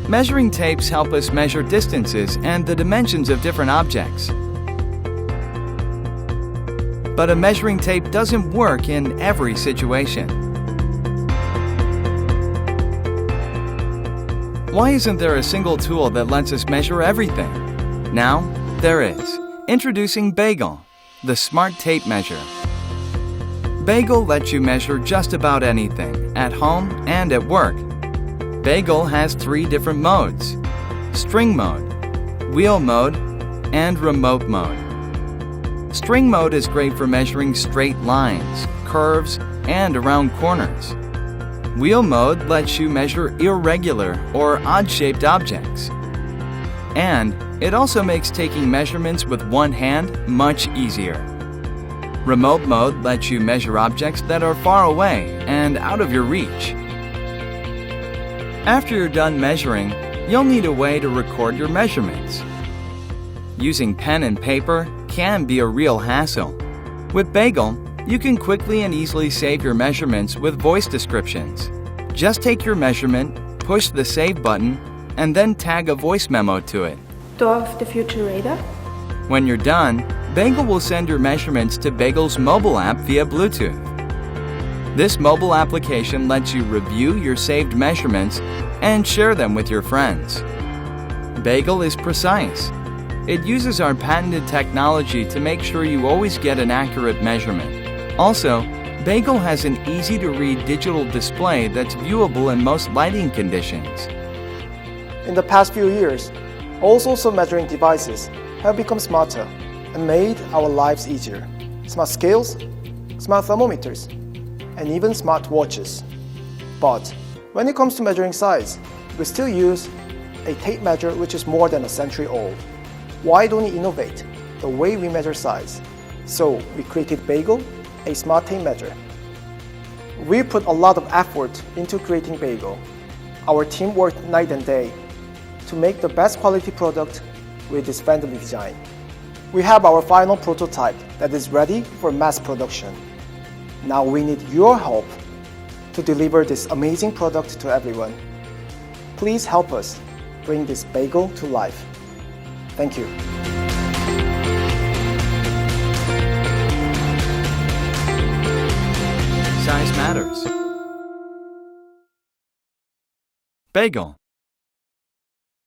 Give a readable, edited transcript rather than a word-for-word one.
Measuring tapes help us measure distances and the dimensions of different objects. But a measuring tape doesn't work in every situation. Why isn't there a single tool that lets us measure everything? Now, there is. Introducing Bagel, the smart tape measure. Bagel lets you measure just about anything, at home and at work. Bagel has 3 different modes: string mode, wheel mode, and remote mode. String mode is great for measuring straight lines, curves, and around corners. Wheel mode lets you measure irregular or odd-shaped objects. And it also makes taking measurements with one hand much easier. Remote mode lets you measure objects that are far away and out of your reach. After you're done measuring, you'll need a way to record your measurements. Using pen and paper can be a real hassle. With Bagel, you can quickly and easily save your measurements with voice descriptions. Just take your measurement, push the Save button, and then tag a voice memo to it. Door of the Future Radar. When you're done, Bagel will send your measurements to Bagel's mobile app via Bluetooth. This mobile application lets you review your saved measurements and share them with your friends. Bagel is precise. It uses our patented technology to make sure you always get an accurate measurement. Also, Bagel has an easy-to-read digital display that's viewable in most lighting conditions. In the past few years, all sorts of measuring devices have become smarter and made our lives easier. Smart scales, smart thermometers, and even smart watches. But when it comes to measuring size, we still use a tape measure which is more than a century old. Why don't we innovate the way we measure size? So we created Bagel, a smart tape measure. We put a lot of effort into creating Bagel. Our team worked night and day to make the best quality product with this friendly design. We have our final prototype that is ready for mass production. Now we need your help to deliver this amazing product to everyone. Please help us bring this Bagel to life. Thank you. Size matters. Bagel.